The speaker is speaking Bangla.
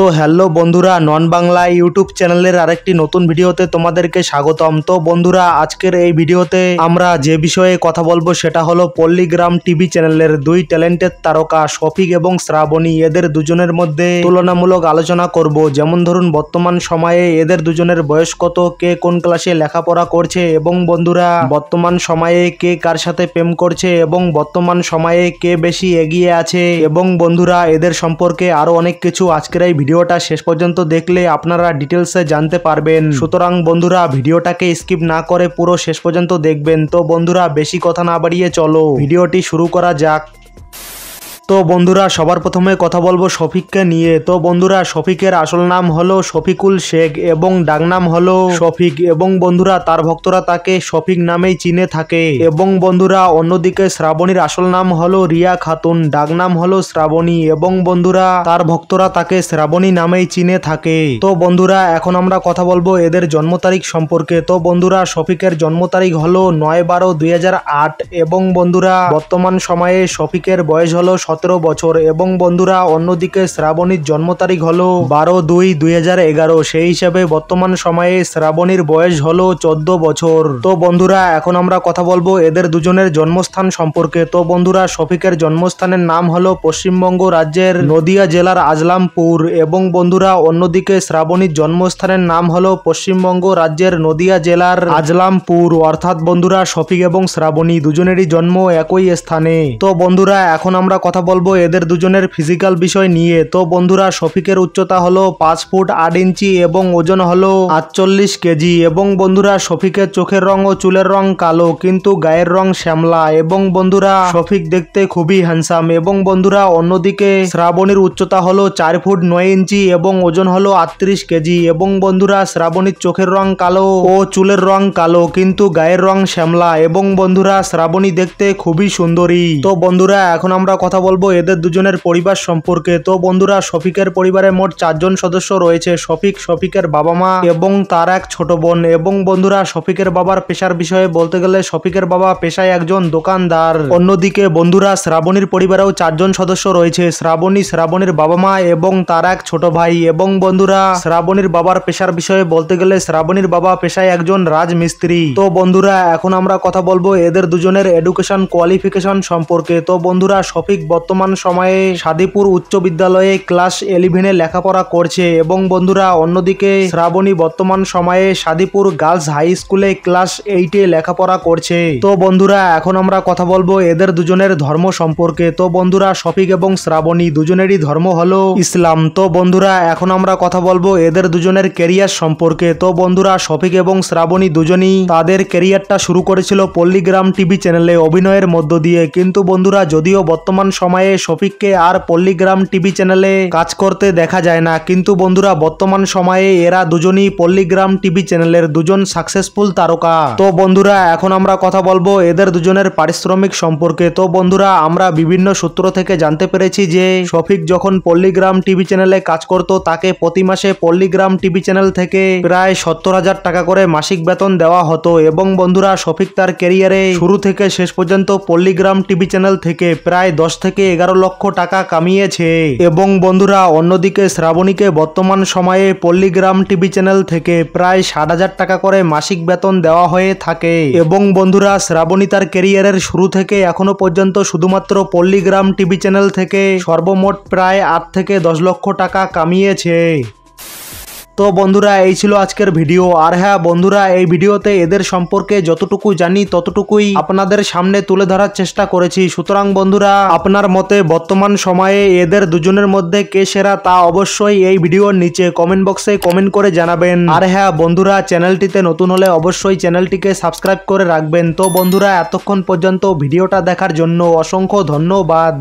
তো হ্যালো বন্ধুরা, নন বাংলা ইউটিউব চ্যানেলের আরেকটি নতুন ভিডিওতে তোমাদেরকে স্বাগতম। তো বন্ধুরা, আজকের এই ভিডিওতে আমরা যে বিষয়ে কথা বলবো সেটা হলো পল্লীগ্রাম টিভি চ্যানেলের দুই ট্যালেন্টেড তারকা শফিক এবং শ্রাবণী, এদের দুজনের মধ্যে তুলনামূলক আলোচনা করব। যেমন ধরুন, বর্তমান সময়ে এদের দুজনের বয়স কত, কে কোন ক্লাসে লেখাপড়া করছে, এবং বন্ধুরা বর্তমান সময়ে কে কার সাথে প্রেম করছে, এবং বর্তমান সময়ে কে বেশি এগিয়ে আছে, এবং বন্ধুরা এদের সম্পর্কে আরো অনেক কিছু আজকের এই ভিডিওটা শেষ পর্যন্ত দেখলে আপনারা ডিটেলসে জানতে পারবেন। সুতরাং বন্ধুরা, ভিডিওটাকে স্কিপ না করে পুরো শেষ পর্যন্ত দেখবেন। তো বন্ধুরা, বেশি কথা না বাড়িয়ে চলো ভিডিওটি শুরু করা যাক। তো বন্ধুরা, সবার প্রথমে কথা বলবো শফিককে নিয়ে। তো বন্ধুরা, শফিকের আসল নাম হলো শফিকুল শেখ এবং ডাকনাম হলো শফিক, এবং বন্ধুরা তার ভক্তরা তাকে শফিক নামেই চিনে থাকে। এবং বন্ধুরা অন্যদিকে শ্রাবণীর আসল নাম হলো রিয়া খাতুন, ডাকনাম হলো শ্রাবণী, এবং বন্ধুরা তার ভক্তরা তাকে শ্রাবণী নামেই চিনে থাকে। তো বন্ধুরা, এখন আমরা কথা বলবো এদের জন্ম তারিখ সম্পর্কে। তো বন্ধুরা, শফিকের জন্ম তারিখ হলো 9/12/2008, এবং বন্ধুরা বর্তমান সময়ে শফিকের বয়স হলো 17 বছর, এবং বন্ধুরা অন্যদিকে শ্রাবণীর জন্ম তারিখ হলো 12/2/2011। সেই হিসাবে বর্তমান সময়ে শ্রাবণীর বয়স হলো 14 বছর। তো বন্ধুরা, এখন আমরা কথা বলবো এদের দুজনের জন্মস্থান সম্পর্কে। তো বন্ধুরা, শফিকের জন্মস্থানের নাম হলো পশ্চিমবঙ্গ রাজ্যের নদিয়া জেলার আজলামপুর, এবং বন্ধুরা অন্যদিকে শ্রাবণীর জন্মস্থানের নাম হলো পশ্চিমবঙ্গ রাজ্যের নদিয়া জেলার আজলামপুর। অর্থাৎ বন্ধুরা, শফিক এবং শ্রাবণী দুজনেরই জন্ম একই স্থানে। তো বন্ধুরা, এখন আমরা কথা বলবো এদের দুজনের ফিজিক্যাল বিষয় নিয়ে। তো বন্ধুরা, শফিকের উচ্চতা হলো 5 ফুট 8 ইঞ্চি এবং ওজন হলো 48 কেজি, এবং বন্ধুরা শফিকের চোখের রং ও চুলের রং কালো কিন্তু গায়ের রং শ্যামলা, এবং বন্ধুরা শফিক দেখতে খুবই হ্যান্ডসাম। এবং বন্ধুরা অন্যদিকে শ্রাবণীর উচ্চতা হলো 4 ফুট 9 ইঞ্চি এবং ওজন হলো 38 কেজি, এবং বন্ধুরা শ্রাবণীর চোখের রং কালো ও চুলের রং কালো কিন্তু গায়ের রং শ্যামলা, এবং বন্ধুরা শ্রাবণী দেখতে খুবই সুন্দরী। তো বন্ধুরা, এখন আমরা কথা বলবো এদের দুজনের পরিবার সম্পর্কে। তো বন্ধুরা, শফিকের পরিবারে মোট 4 জন সদস্য রয়েছে। শফিক, শফিকের বাবা মা এবং তার এক ছোট বোন। এবং বন্ধুরা শফিকের বাবার পেশার বিষয়ে বলতে গেলে শফিকের বাবা পেশায় একজন দোকানদার। অন্যদিকে বন্ধুরা শ্রাবণীর পরিবারেও 4 জন সদস্য রয়েছে। শ্রাবণী, শ্রাবণীর বাবা মা এবং তার এক ছোট ভাই। এবং বন্ধুরা শ্রাবণীর বাবার পেশার বিষয়ে বলতে গেলে শ্রাবণীর বাবা পেশায় একজন রাজমিস্ত্রি। তো বন্ধুরা, এখন আমরা কথা বলবো এদের দুজনের এডুকেশন কোয়ালিফিকেশন সম্পর্কে। তো বন্ধুরা, শফিক বর্তমান সময়ে সাদিপুর উচ্চ বিদ্যালয়ে ক্লাস 11-এ লেখাপড়া করছে, এবং বন্ধুরা অন্যদিকে শ্রাবণী বর্তমান সময়ে সাদিপুর গার্লস হাই স্কুলে ক্লাস 8-এ লেখাপড়া করছে। তো বন্ধুরা, এখন আমরা কথা বলবো এদের দুজনের ধর্ম সম্পর্কে। তো বন্ধুরা, শফিক এবং শ্রাবণী দুজনেরই ধর্ম হলো ইসলাম। তো বন্ধুরা, এখন আমরা কথা বলবো এদের দুজনের ক্যারিয়ার সম্পর্কে। তো বন্ধুরা, শফিক এবং শ্রাবণী দুজনই তাদের ক্যারিয়ারটা শুরু করেছিল পল্লীগ্রাম টিভি চ্যানেলে অভিনয়ের মধ্য দিয়ে। কিন্তু বন্ধুরা, যদিও বর্তমান সময়ে শফিককে আর পল্লীগ্রাম টিভি চ্যানেলে কাজ করতে দেখা যায় না, কিন্তু বন্ধুরা বর্তমান সময়ে এরা দুজনই পল্লীগ্রাম টিভি চ্যানেলের দুজন সাকসেসফুল তারকা। তো বন্ধুরা, এখন আমরা কথা বলবো এদের দুজনের পারিশ্রমিক সম্পর্কে। তো বন্ধুরা, আমরা বিভিন্ন সূত্র থেকে জানতে পেরেছি যে শফিক যখন পল্লীগ্রাম টিভি চ্যানেলে কাজ করত তাকে প্রতি মাসে পল্লীগ্রাম টিভি চ্যানেল থেকে প্রায় 70,000 টাকা করে মাসিক বেতন দেওয়া হতো। এবং বন্ধুরা, শফিক তার ক্যারিয়ারে শুরু থেকে শেষ পর্যন্ত পল্লীগ্রাম টিভি চ্যানেল থেকে প্রায় 10 থেকে 11 লক্ষ টাকা কামিয়েছে। এবং বন্ধুরা অন্যদিকে শ্রাবণীকে বর্তমান সময়ে পল্লীগ্রাম টিভি চ্যানেল থেকে প্রায় 60,000 টাকা করে মাসিক বেতন দেওয়া হয়ে থাকে। এবং বন্ধুরা, শ্রাবণী তার ক্যারিয়ারের শুরু থেকে এখনো পর্যন্ত শুধুমাত্র পল্লীগ্রাম টিভি চ্যানেল থেকে সর্বমোট প্রায় 8 থেকে 10 লক্ষ টাকা কামিয়েছে। তো বন্ধুরা, এই ছিল আজকের ভিডিও। আর হ্যাঁ বন্ধুরা, এই ভিডিওতে এদের সম্পর্কে যতটুকু জানি ততটুকুই আপনাদের সামনে তুলে ধরার চেষ্টা করেছি। সুতরাং বন্ধুরা, আপনার মতে বর্তমান সময়ে এদের দুজনের মধ্যে কে সেরা তা অবশ্যই এই ভিডিওর নিচে কমেন্ট বক্সে কমেন্ট করে জানাবেন। আর হ্যাঁ বন্ধুরা, চ্যানেলটিতে নতুন হলে অবশ্যই চ্যানেলটিকে সাবস্ক্রাইব করে রাখবেন। তো বন্ধুরা, এতক্ষণ পর্যন্ত ভিডিওটা দেখার জন্য অসংখ্য ধন্যবাদ।